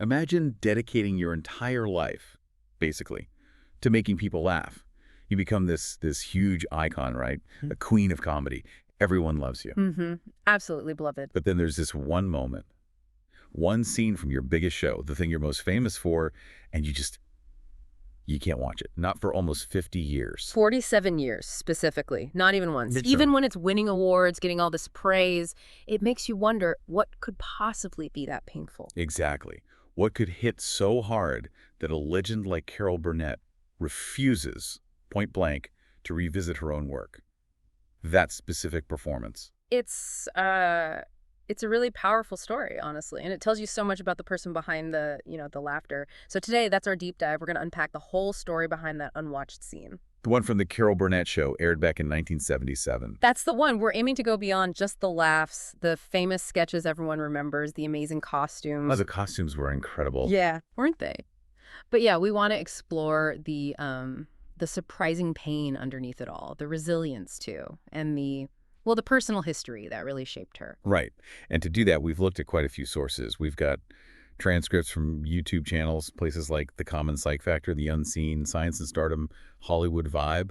Imagine dedicating your entire life, basically, to making people laugh. You become this huge icon, right? A queen of comedy. Everyone loves you. Mm-hmm. Absolutely beloved. But then there's this one moment, one scene from your biggest show, the thing you're most famous for, and you can't watch it. Not for almost 50 years. 47 years, specifically. Not even once. Midterm. Even when it's winning awards, getting all this praise, it makes you wonder what could possibly be that painful. Exactly. What could hit so hard that a legend like Carol Burnett refuses, point blank, to revisit her own work? That specific performance. It's a really powerful story, honestly, and it tells you so much about the person behind the laughter. So today, that's our deep dive. We're going to unpack the whole story behind that unwatched scene. The one from the Carol Burnett show aired back in 1977. That's the one. We're aiming to go beyond just the laughs, the famous sketches everyone remembers, the amazing costumes. Oh, the costumes were incredible. Yeah, weren't they? But yeah, we want to explore the surprising pain underneath it all, the resilience too, and the personal history that really shaped her. Right. And to do that, we've looked at quite a few sources. We've got transcripts from YouTube channels, places like The Common Psych Factor, The Unseen, Science and Stardom, Hollywood Vibe.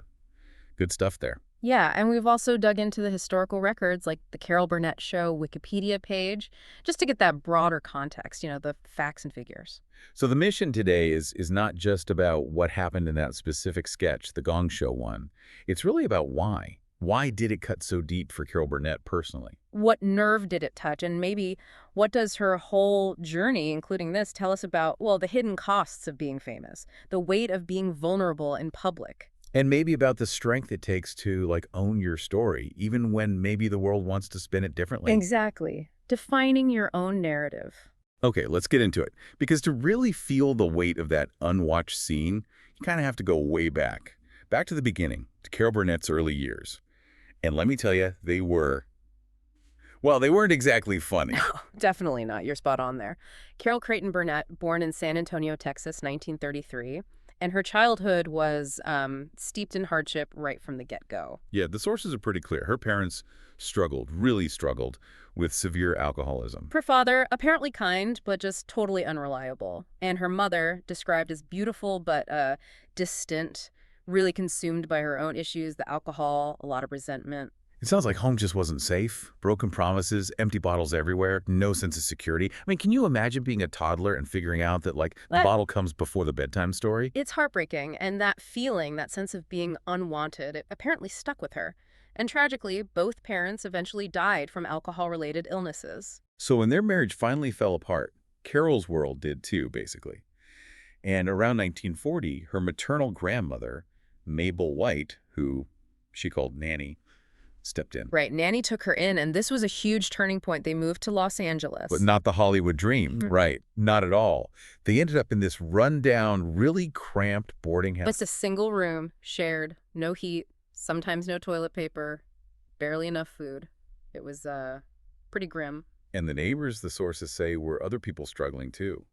Good stuff there. Yeah, and we've also dug into the historical records like the Carol Burnett Show Wikipedia page, just to get that broader context, the facts and figures. So the mission today is not just about what happened in that specific sketch, the Gong Show one. It's really about why. Why did it cut so deep for Carol Burnett personally? What nerve did it touch? And maybe what does her whole journey, including this, tell us about, the hidden costs of being famous, the weight of being vulnerable in public? And maybe about the strength it takes to, own your story, even when maybe the world wants to spin it differently. Exactly. Defining your own narrative. Okay, let's get into it. Because to really feel the weight of that unwatched scene, you kind of have to go way back. Back to the beginning, to Carol Burnett's early years. And let me tell you, they weren't exactly funny. No, definitely not. You're spot on there. Carol Creighton Burnett, born in San Antonio, Texas, 1933. And her childhood was steeped in hardship right from the get-go. Yeah, the sources are pretty clear. Her parents really struggled with severe alcoholism. Her father, apparently kind, but just totally unreliable. And her mother, described as beautiful but distant, really consumed by her own issues, the alcohol, a lot of resentment. It sounds like home just wasn't safe. Broken promises, empty bottles everywhere, no sense of security. I mean, can you imagine being a toddler and figuring out that, the bottle comes before the bedtime story? It's heartbreaking, and that feeling, that sense of being unwanted, it apparently stuck with her. And tragically, both parents eventually died from alcohol-related illnesses. So when their marriage finally fell apart, Carol's world did too, basically. And around 1940, her maternal grandmother, Mabel White, who she called Nanny, stepped in. Right. Nanny took her in, and this was a huge turning point. They moved to Los Angeles. But not the Hollywood dream. Right. Not at all. They ended up in this rundown, really cramped boarding house. Just a single room, shared, no heat, sometimes no toilet paper, barely enough food. It was pretty grim. And the neighbors, the sources say, were other people struggling too.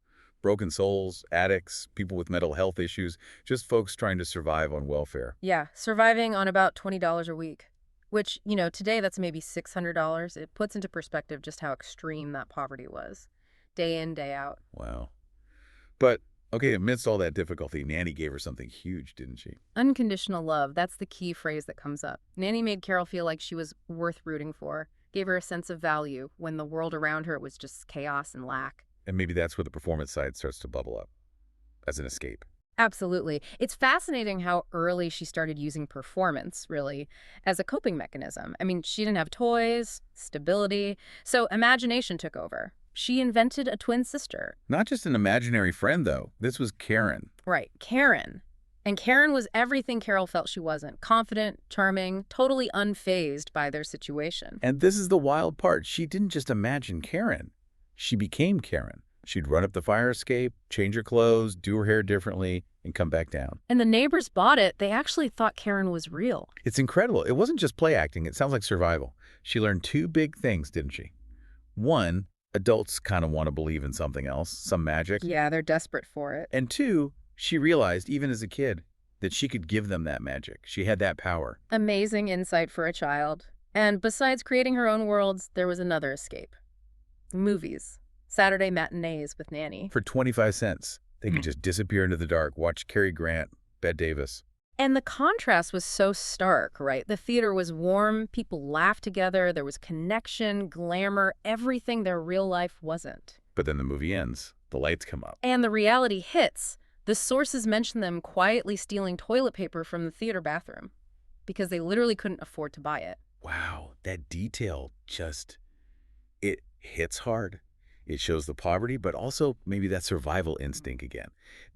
Broken souls, addicts, people with mental health issues, just folks trying to survive on welfare. Yeah, surviving on about $20 a week. Which, today that's maybe $600. It puts into perspective just how extreme that poverty was. Day in, day out. Wow. But, okay, amidst all that difficulty, Nanny gave her something huge, didn't she? Unconditional love. That's the key phrase that comes up. Nanny made Carol feel like she was worth rooting for. Gave her a sense of value when the world around her was just chaos and lack. And maybe that's where the performance side starts to bubble up. As an escape. Absolutely. It's fascinating how early she started using performance, really, as a coping mechanism. I mean, she didn't have toys, stability, so imagination took over. She invented a twin sister. Not just an imaginary friend, though. This was Karen. Right, Karen. And Karen was everything Carol felt she wasn't. Confident, charming, totally unfazed by their situation. And this is the wild part. She didn't just imagine Karen. She became Karen. She'd run up the fire escape, change her clothes, do her hair differently, and come back down. And the neighbors bought it. They actually thought Karen was real. It's incredible. It wasn't just play acting. It sounds like survival. She learned two big things, didn't she? One, adults kind of want to believe in something else, some magic. Yeah, they're desperate for it. And two, she realized, even as a kid, that she could give them that magic. She had that power. Amazing insight for a child. And besides creating her own worlds, there was another escape. Movies. Saturday matinees with Nanny. For 25 cents, they could just disappear into the dark, watch Cary Grant, Bette Davis. And the contrast was so stark, right? The theater was warm, people laughed together, there was connection, glamour, everything their real life wasn't. But then the movie ends. The lights come up. And the reality hits. The sources mention them quietly stealing toilet paper from the theater bathroom because they literally couldn't afford to buy it. Wow, that detail it hits hard. It shows the poverty, but also maybe that survival instinct again,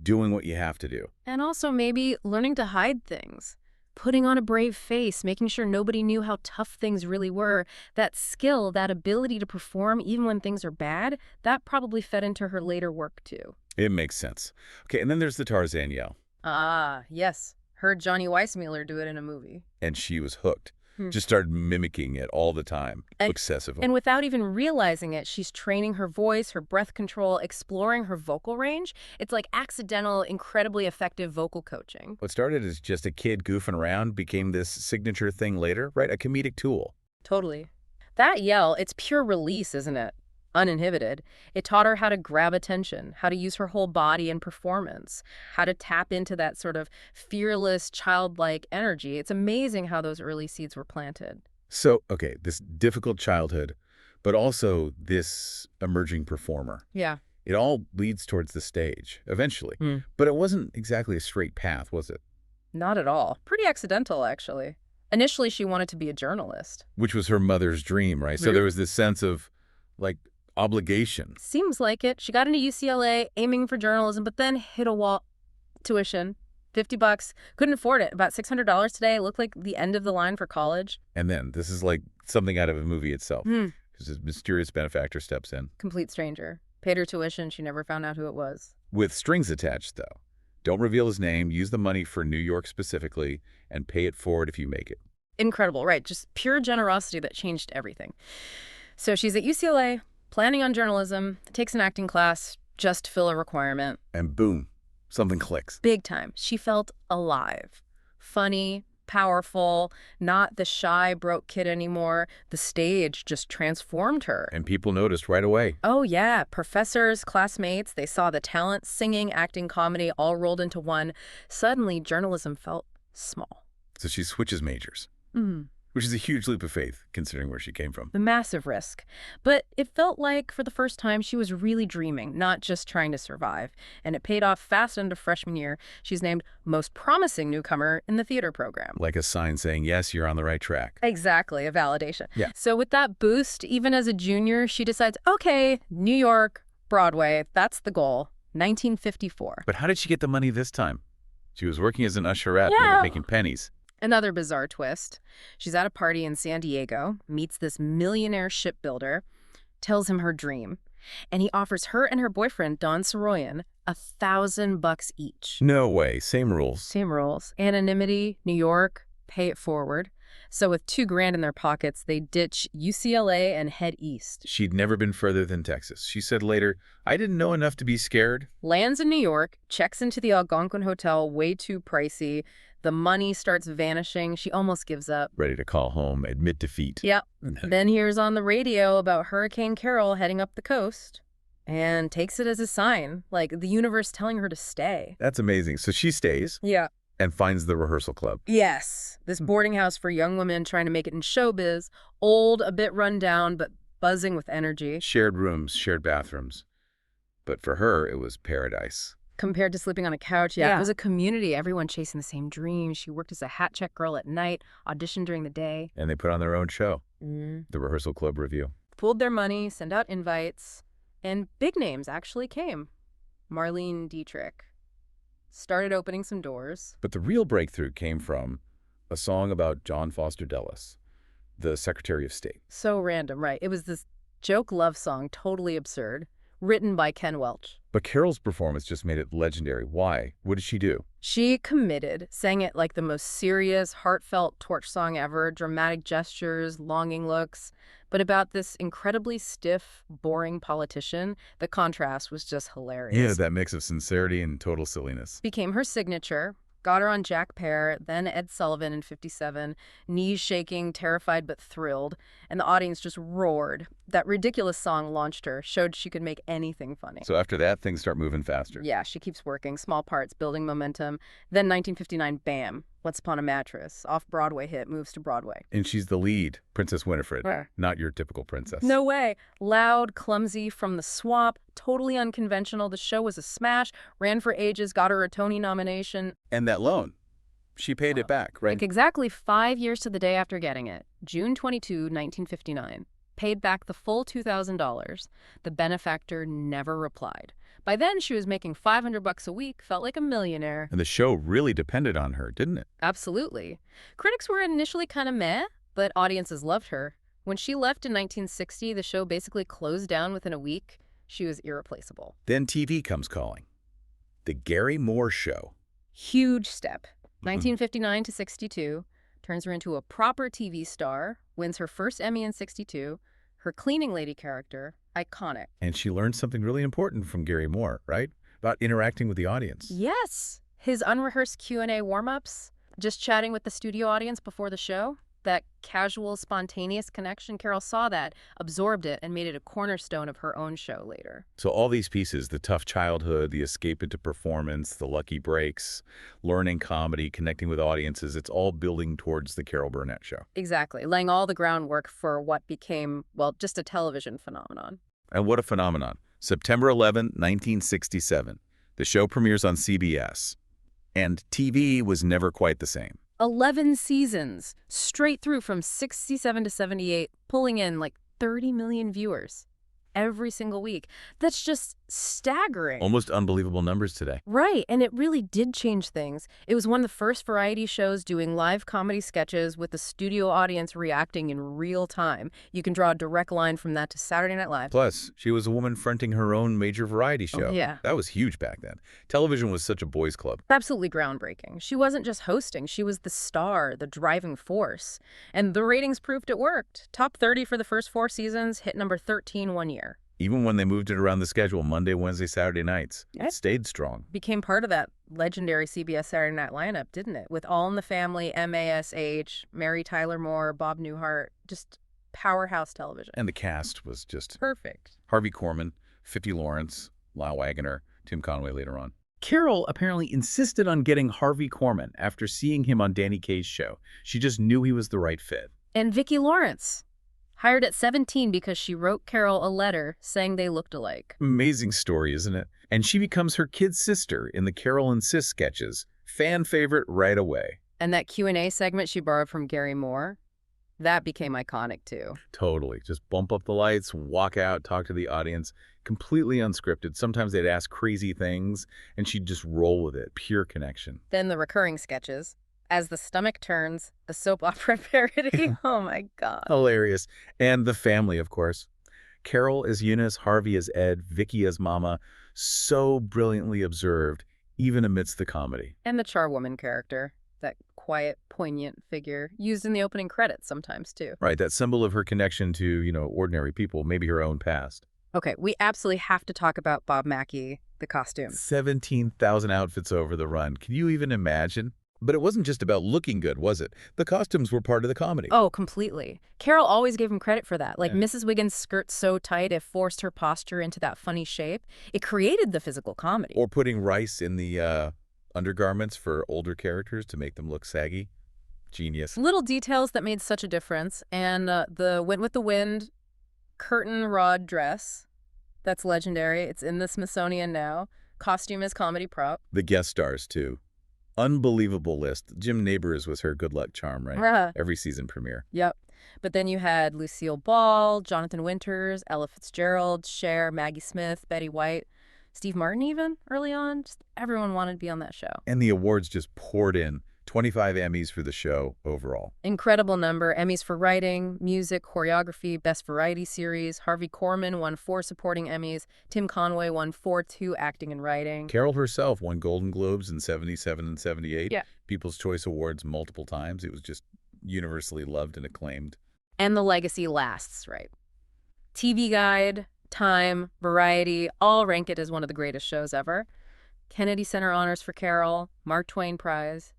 doing what you have to do. And also maybe learning to hide things, putting on a brave face, making sure nobody knew how tough things really were. That skill, that ability to perform even when things are bad, that probably fed into her later work too. It makes sense. Okay, and then there's the Tarzan yell. Ah, yes. Heard Johnny Weissmuller do it in a movie. And she was hooked. Just started mimicking it all the time, obsessively. And without even realizing it, she's training her voice, her breath control, exploring her vocal range. It's like accidental, incredibly effective vocal coaching. What started as just a kid goofing around became this signature thing later, right? A comedic tool. Totally. That yell, it's pure release, isn't it? Uninhibited. It taught her how to grab attention, how to use her whole body in performance, how to tap into that sort of fearless, childlike energy. It's amazing how those early seeds were planted. So, okay, this difficult childhood, but also this emerging performer. Yeah. It all leads towards the stage, eventually. But it wasn't exactly a straight path, was it? Not at all. Pretty accidental, actually. Initially, she wanted to be a journalist. Which was her mother's dream, right? So there was this sense of, like, obligation. Seems like it. She got into UCLA aiming for journalism, but then hit a wall. Tuition, $50. Couldn't afford it. About $600 today. Looked like the end of the line for college. And then this is like something out of a movie itself. Because this mysterious benefactor steps in. Complete stranger. Paid her tuition. She never found out who it was. With strings attached, though. Don't reveal his name. Use the money for New York specifically and pay it forward if you make it. Incredible, right? Just pure generosity that changed everything. So she's at UCLA, planning on journalism, takes an acting class just to fill a requirement. And boom, something clicks. Big time. She felt alive. Funny, powerful, not the shy, broke kid anymore. The stage just transformed her. And people noticed right away. Oh, yeah. Professors, classmates, they saw the talent, singing, acting, comedy, all rolled into one. Suddenly, journalism felt small. So she switches majors. Which is a huge leap of faith, considering where she came from. The massive risk. But it felt like, for the first time, she was really dreaming, not just trying to survive. And it paid off fast into freshman year. She's named most promising newcomer in the theater program. Like a sign saying, yes, you're on the right track. Exactly, a validation. Yeah. So with that boost, even as a junior, she decides, okay, New York, Broadway, that's the goal. 1954. But how did she get the money this time? She was working as an usherette, making pennies. Another bizarre twist. She's at a party in San Diego, meets this millionaire shipbuilder, tells him her dream, and he offers her and her boyfriend, Don Soroyan, $1,000 each. No way. Same rules. Same rules. Anonymity, New York, pay it forward. So with $2,000 in their pockets, they ditch UCLA and head east. She'd never been further than Texas. She said later, I didn't know enough to be scared. Lands in New York, checks into the Algonquin Hotel, way too pricey. The money starts vanishing. She almost gives up. Ready to call home, admit defeat. Yep. Then hears on the radio about Hurricane Carol heading up the coast and takes it as a sign, like the universe telling her to stay. That's amazing. So she stays. Yeah. And finds the rehearsal club. Yes. This boarding house for young women trying to make it in showbiz. Old, a bit run down, but buzzing with energy. Shared rooms, shared bathrooms. But for her, it was paradise. Compared to sleeping on a couch, yeah. It was a community, everyone chasing the same dream. She worked as a hat check girl at night, auditioned during the day. And they put on their own show, the Rehearsal Club Review. Pooled their money, sent out invites, and big names actually came. Marlene Dietrich started opening some doors. But the real breakthrough came from a song about John Foster Dulles, the Secretary of State. So random, right? It was this joke love song, totally absurd, written by Ken Welch. But Carol's performance just made it legendary. Why? What did she do? She committed, sang it like the most serious, heartfelt torch song ever, dramatic gestures, longing looks. But about this incredibly stiff, boring politician, the contrast was just hilarious. Yeah, that mix of sincerity and total silliness. Became her signature. Got her on Jack Pear, then Ed Sullivan in 57, knees shaking, terrified but thrilled, and the audience just roared. That ridiculous song launched her, showed she could make anything funny. So after that, things start moving faster. Yeah, she keeps working, small parts, building momentum. Then 1959, bam, What's Upon a Mattress, off-Broadway hit, moves to Broadway. And she's the lead, Princess Winifred, Where? not your typical princess. No way. Loud, clumsy, from the swamp, totally unconventional. The show was a smash, ran for ages, got her a Tony nomination. And that loan, she paid it back, right? Like exactly 5 years to the day after getting it, June 22, 1959. Paid back the full $2,000. The benefactor never replied. By then, she was making $500 a week, felt like a millionaire. And the show really depended on her, didn't it? Absolutely. Critics were initially kind of meh, but audiences loved her. When she left in 1960, the show basically closed down within a week. She was irreplaceable. Then TV comes calling. The Gary Moore Show. Huge step. 1959 to 62, turns her into a proper TV star, wins her first Emmy in 62, her cleaning lady character, iconic. And she learned something really important from Gary Moore, right? About interacting with the audience. Yes. His unrehearsed Q&A warm-ups, just chatting with the studio audience before the show, that casual, spontaneous connection. Carol saw that, absorbed it, and made it a cornerstone of her own show later. So all these pieces, the tough childhood, the escape into performance, the lucky breaks, learning comedy, connecting with audiences, it's all building towards the Carol Burnett Show. Exactly, laying all the groundwork for what became, well, just a television phenomenon. And what a phenomenon. September 11, 1967. The show premieres on CBS. And TV was never quite the same. 11 seasons, straight through from 67 to 78, pulling in like 30 million viewers every single week. That's just staggering. Almost unbelievable numbers today. Right, and it really did change things. It was one of the first variety shows doing live comedy sketches with the studio audience reacting in real time. You can draw a direct line from that to Saturday Night Live. Plus, she was a woman fronting her own major variety show. Oh, yeah. That was huge back then. Television was such a boys' club. Absolutely groundbreaking. She wasn't just hosting, she was the star, the driving force. And the ratings proved it worked. Top 30 for the first 4 seasons, hit number 13 one year. Even when they moved it around the schedule, Monday, Wednesday, Saturday nights, it stayed strong. Became part of that legendary CBS Saturday Night lineup, didn't it? With All in the Family, MASH, Mary Tyler Moore, Bob Newhart, just powerhouse television. And the cast was just Perfect. Harvey Korman, Fifi Lawrence, Lyle Waggoner, Tim Conway later on. Carol apparently insisted on getting Harvey Korman after seeing him on Danny Kaye's show. She just knew he was the right fit. And Vicki Lawrence. Hired at 17 because she wrote Carol a letter saying they looked alike. Amazing story, isn't it? And she becomes her kid sister in the Carol and Sis sketches. Fan favorite right away. And that Q&A segment she borrowed from Gary Moore, that became iconic too. Totally. Just bump up the lights, walk out, talk to the audience. Completely unscripted. Sometimes they'd ask crazy things, and she'd just roll with it. Pure connection. Then the recurring sketches. As the Stomach Turns, the soap opera parody. Oh, my God. Hilarious. And the family, of course. Carol as Eunice, Harvey as Ed, Vicky as Mama. So brilliantly observed, even amidst the comedy. And the charwoman character, that quiet, poignant figure, used in the opening credits sometimes, too. Right, that symbol of her connection to, ordinary people, maybe her own past. Okay, we absolutely have to talk about Bob Mackie, the costume. 17,000 outfits over the run. Can you even imagine? But it wasn't just about looking good, was it? The costumes were part of the comedy. Oh, completely. Carol always gave him credit for that. Like Mrs. Wiggins' skirt so tight it forced her posture into that funny shape. It created the physical comedy. Or putting rice in the undergarments for older characters to make them look saggy. Genius. Little details that made such a difference. And the Went with the Wind curtain rod dress, that's legendary. It's in the Smithsonian now. Costume is comedy prop. The guest stars, too. Unbelievable list. Jim Nabors was her good luck charm, right? Every season premiere. Yep. But then you had Lucille Ball, Jonathan Winters, Ella Fitzgerald, Cher, Maggie Smith, Betty White, Steve Martin even early on. Just everyone wanted to be on that show. And the awards just poured in. 25 Emmys for the show overall. Incredible number. Emmys for writing, music, choreography, best variety series. Harvey Korman won 4 supporting Emmys. Tim Conway won 4 too, acting and writing. Carol herself won Golden Globes in 77 and 78. Yeah. People's Choice Awards multiple times. It was just universally loved and acclaimed. And the legacy lasts, right? TV Guide, Time, Variety, all rank it as one of the greatest shows ever. Kennedy Center honors for Carol, Mark Twain Prize,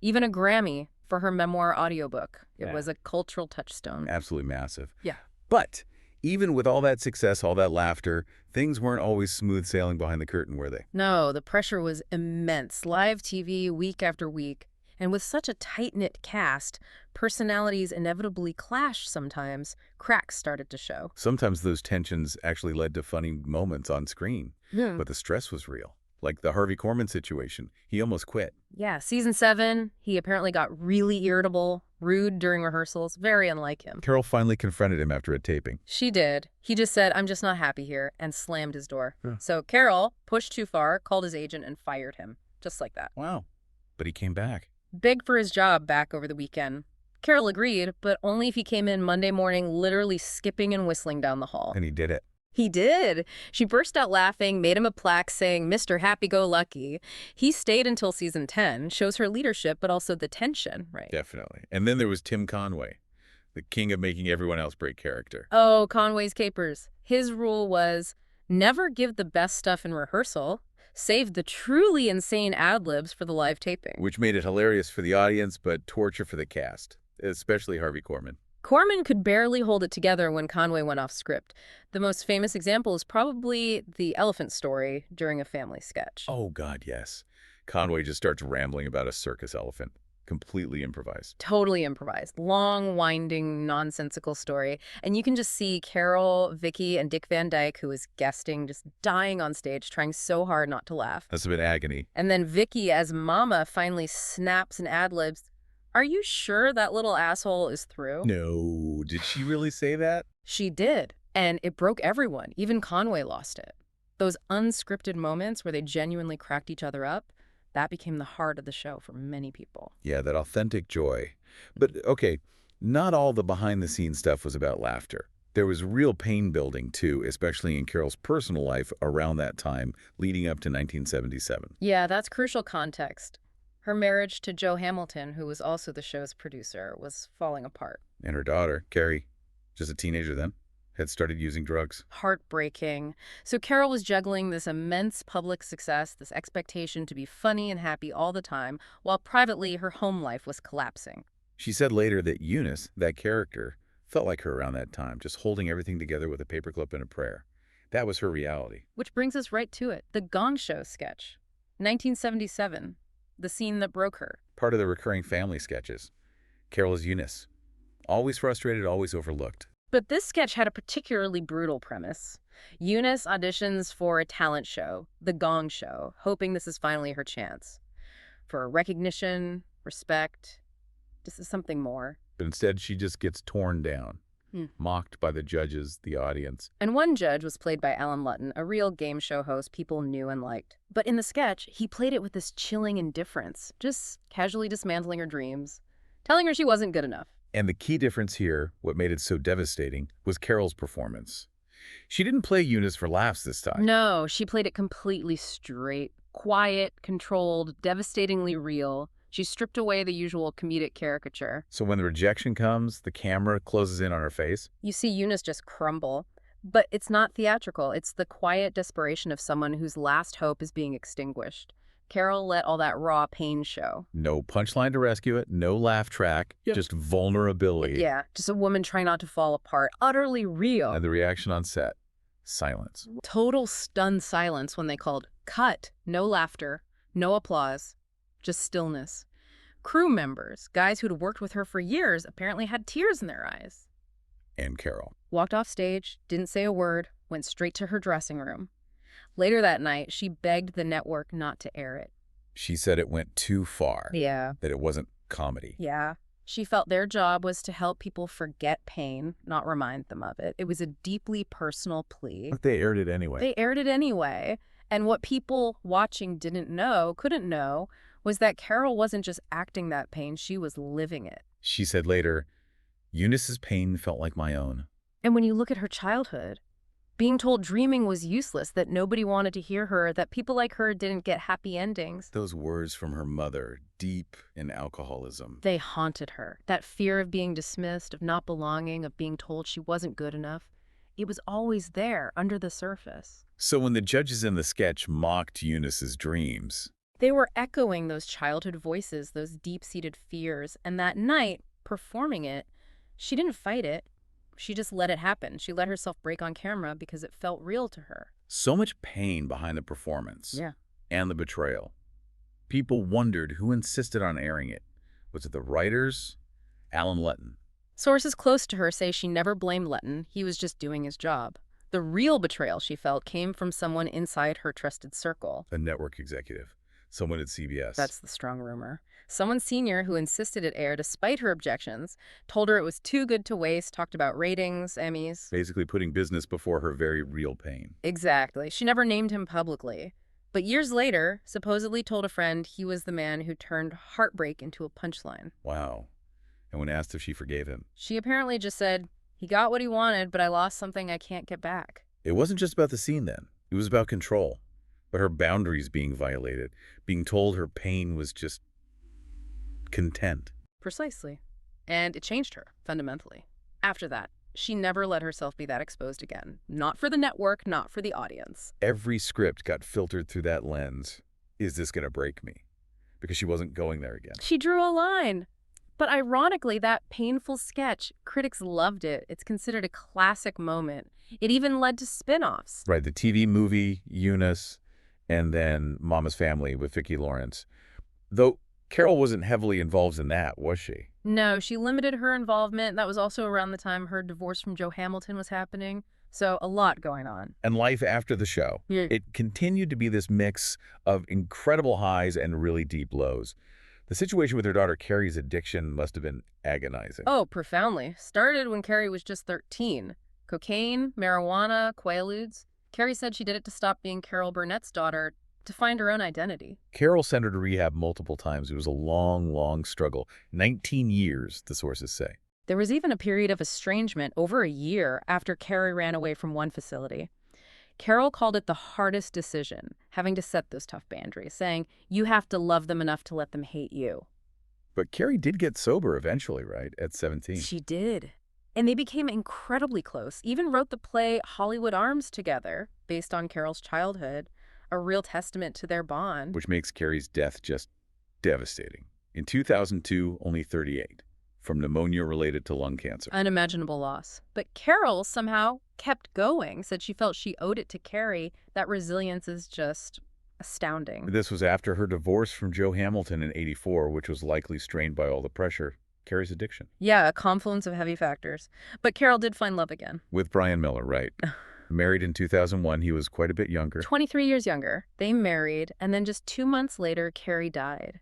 even a Grammy for her memoir audiobook. It was a cultural touchstone. Absolutely massive. Yeah. But even with all that success, all that laughter, things weren't always smooth sailing behind the curtain, were they? No, the pressure was immense. Live TV week after week. And with such a tight-knit cast, personalities inevitably clashed sometimes. Cracks started to show. Sometimes those tensions actually led to funny moments on screen, Yeah. but the stress was real. Like the Harvey Korman situation. He almost quit. Yeah, season 7, he apparently got really irritable, rude during rehearsals, very unlike him. Carol finally confronted him after a taping. She did. He just said, "I'm just not happy here," and slammed his door. Yeah. So Carol pushed too far, called his agent, and fired him. Just like that. Wow. But he came back. Begged for his job back over the weekend. Carol agreed, but only if he came in Monday morning literally skipping and whistling down the hall. And he did it. He did. She burst out laughing, made him a plaque saying, "Mr. Happy-Go-Lucky." He stayed until season 10, shows her leadership, but also the tension, right? Definitely. And then there was Tim Conway, the king of making everyone else break character. Oh, Conway's capers. His rule was never give the best stuff in rehearsal. Save the truly insane ad-libs for the live taping. Which made it hilarious for the audience, but torture for the cast, especially Harvey Korman. Korman could barely hold it together when Conway went off script. The most famous example is probably the elephant story during a family sketch. Oh, God, yes. Conway just starts rambling about a circus elephant. Completely improvised. Totally improvised. Long, winding, nonsensical story. And you can just see Carol, Vicky, and Dick Van Dyke, who was guesting, just dying on stage, trying so hard not to laugh. That's a bit agony. And then Vicky, as Mama, finally snaps and ad-libs, "Are you sure that little asshole is through?" No. Did she really say that? She did. And it broke everyone. Even Conway lost it. Those unscripted moments where they genuinely cracked each other up, that became the heart of the show for many people. Yeah, that authentic joy. But, okay, not all the behind-the-scenes stuff was about laughter. There was real pain building, too, especially in Carol's personal life around that time, leading up to 1977. Yeah, that's crucial context. Her marriage to Joe Hamilton, who was also the show's producer, was falling apart. And her daughter, Carrie, just a teenager then, had started using drugs. Heartbreaking. So Carol was juggling this immense public success, this expectation to be funny and happy all the time, while privately her home life was collapsing. She said later that Eunice, that character, felt like her around that time, just holding everything together with a paperclip and a prayer. That was her reality. Which brings us right to it. The Gong Show sketch. 1977. The scene that broke her. Part of the recurring family sketches. Carol is Eunice. Always frustrated, always overlooked. But this sketch had a particularly brutal premise. Eunice auditions for a talent show, the Gong Show, hoping this is finally her chance. For recognition, respect, this is something more. But instead, she just gets torn down, mocked by the judges, the audience. And one judge was played by Alan Lutton, a real game show host people knew and liked. But in the sketch, he played it with this chilling indifference, just casually dismantling her dreams, telling her she wasn't good enough. And the key difference here, what made it so devastating, was Carol's performance. She didn't play Eunice for laughs this time. No, she played it completely straight, quiet, controlled, devastatingly real. She stripped away the usual comedic caricature. So when the rejection comes, the camera closes in on her face. You see Eunice just crumble. But it's not theatrical. It's the quiet desperation of someone whose last hope is being extinguished. Carol let all that raw pain show. No punchline to rescue it, no laugh track, just vulnerability. Yeah, just a woman trying not to fall apart. Utterly real. And the reaction on set, silence. Total stunned silence when they called cut. No laughter, no applause, just stillness. Crew members, guys who'd worked with her for years, apparently had tears in their eyes. And Carol Walked off stage, didn't say a word, went straight to her dressing room. Later that night, she begged the network not to air it. She said it went too far. Yeah. That it wasn't comedy. Yeah. She felt their job was to help people forget pain, not remind them of it. It was a deeply personal plea. But they aired it anyway. They aired it anyway. And what people watching couldn't know, was that Carol wasn't just acting that pain, she was living it. She said later, Eunice's pain felt like my own. And when you look at her childhood, being told dreaming was useless, that nobody wanted to hear her, that people like her didn't get happy endings. Those words from her mother, deep in alcoholism. They haunted her. That fear of being dismissed, of not belonging, of being told she wasn't good enough. It was always there, under the surface. So when the judges in the sketch mocked Eunice's dreams, They were echoing those childhood voices, those deep-seated fears, and that night, performing it, she didn't fight it. She just let it happen. She let herself break on camera because it felt real to her. so much pain behind the performance Yeah. and the betrayal. People wondered who insisted on airing it. Was it the writers? Alan Letton. Sources close to her say she never blamed Letton. He was just doing his job. The real betrayal she felt came from someone inside her trusted circle. A network executive. Someone at CBS. That's the strong rumor. Someone senior who insisted it air despite her objections, told her it was too good to waste, talked about ratings, Emmys. Basically putting business before her very real pain. Exactly. She never named him publicly. But years later, supposedly told a friend he was the man who turned heartbreak into a punchline. Wow. And when asked if she forgave him, She apparently just said, he got what he wanted, but I lost something I can't get back. it wasn't just about the scene then. It was about control. But her boundaries being violated, being told her pain was just content. Precisely. And it changed her, fundamentally. After that, she never let herself be that exposed again. Not for the network, not for the audience. Every script got filtered through that lens. Is this going to break me? Because she wasn't going there again. She drew a line. But ironically, that painful sketch, critics loved it. It's considered a classic moment. It even led to spin-offs. Right, the TV movie, Eunice, and then Mama's Family with Vicki Lawrence. Though Carol wasn't heavily involved in that, was she? No, she limited her involvement. That was also around the time her divorce from Joe Hamilton was happening. So a lot going on. And life after the show. Yeah. It continued to be this mix of incredible highs and really deep lows. The situation with her daughter Carrie's addiction must have been agonizing. Oh, profoundly. Started when Carrie was just 13. Cocaine, marijuana, Quaaludes. Carrie said she did it to stop being Carol Burnett's daughter, to find her own identity. Carol sent her to rehab multiple times. It was a long, long struggle. 19 years, the sources say. There was even a period of estrangement over a year after Carrie ran away from one facility. Carol called it the hardest decision, having to set those tough boundaries, saying, you have to love them enough to let them hate you. But Carrie did get sober eventually, right? At 17. She did. And they became incredibly close, even wrote the play Hollywood Arms together, based on Carol's childhood, a real testament to their bond. Which makes Carrie's death just devastating. In 2002, only 38, from pneumonia related to lung cancer. Unimaginable loss. But Carol somehow kept going, said she felt she owed it to Carrie. That resilience is just astounding. This was after her divorce from Joe Hamilton in '84, which was likely strained by all the pressure. Carrie's addiction. Yeah, a confluence of heavy factors. But Carol did find love again. With Brian Miller, right. Married in 2001, he was quite a bit younger. 23 years younger. They married, and then just 2 months later, Carrie died.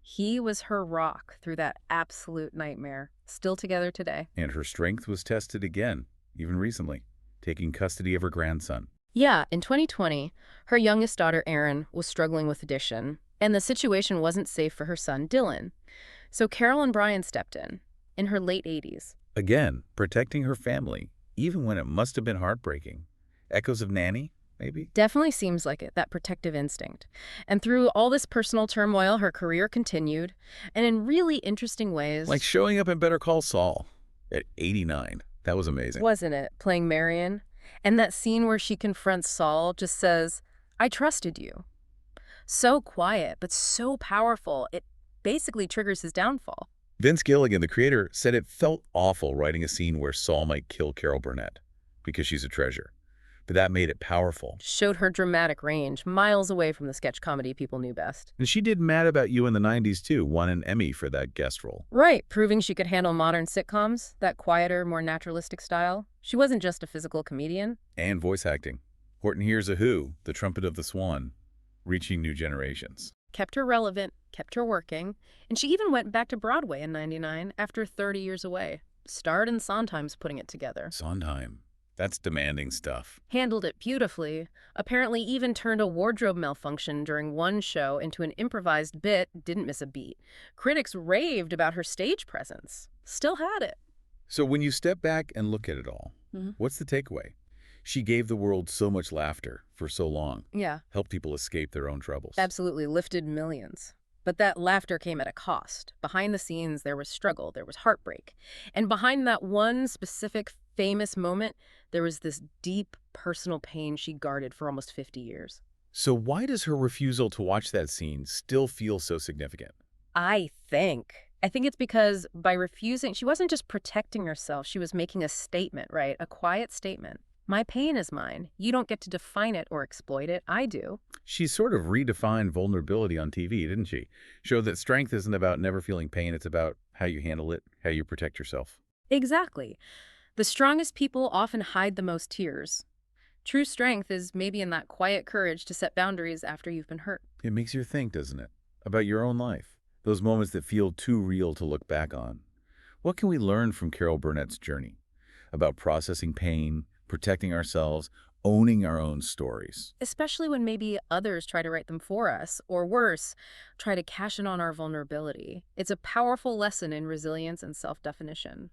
He was her rock through that absolute nightmare. Still together today. And her strength was tested again, even recently, taking custody of her grandson. Yeah, in 2020, her youngest daughter, Erin, was struggling with addiction, and the situation wasn't safe for her son, Dylan. So Carol and Brian stepped in her late 80s. Again, protecting her family, even when it must have been heartbreaking. Echoes of Nanny, maybe? Definitely seems like it, that protective instinct. And through all this personal turmoil, her career continued, and in really interesting ways. Like showing up in Better Call Saul at 89. That was amazing. Wasn't it? Playing Marion. And that scene where she confronts Saul just says, I trusted you. So quiet, but so powerful. It basically triggers his downfall. Vince Gilligan, the creator, said it felt awful writing a scene where Saul might kill Carol Burnett because she's a treasure. But that made it powerful. Showed her dramatic range, miles away from the sketch comedy people knew best. And she did Mad About You in the 90s, too, won an Emmy for that guest role. Right, proving she could handle modern sitcoms, that quieter, more naturalistic style. She wasn't just a physical comedian. And voice acting. Horton Hears a Who, The Trumpet of the Swan, reaching new generations. Kept her relevant, kept her working, and she even went back to Broadway in '99 after 30 years away. Starred in Sondheim's putting it together. Sondheim. That's demanding stuff. Handled it beautifully. Apparently even turned a wardrobe malfunction during one show into an improvised bit, didn't miss a beat. Critics raved about her stage presence. Still had it. So when you step back and look at it all, Mhm. what's the takeaway? She gave the world so much laughter for so long. Yeah, Helped people escape their own troubles. absolutely lifted millions. But that laughter came at a cost. Behind the scenes, there was struggle, there was heartbreak. And behind that one specific famous moment, there was this deep personal pain she guarded for almost 50 years. So why does her refusal to watch that scene still feel so significant? I think it's because by refusing, she wasn't just protecting herself, she was making a statement, right? A quiet statement. My pain is mine. You don't get to define it or exploit it. I do. She sort of redefined vulnerability on TV, didn't she? Showed that strength isn't about never feeling pain, it's about how you handle it, how you protect yourself. Exactly. The strongest people often hide the most tears. True strength is maybe in that quiet courage to set boundaries after you've been hurt. It makes you think, doesn't it? About your own life. Those moments that feel too real to look back on. What can we learn from Carol Burnett's journey? About processing pain, protecting ourselves, owning our own stories. Especially when maybe others try to write them for us, or worse, try to cash in on our vulnerability. It's a powerful lesson in resilience and self-definition.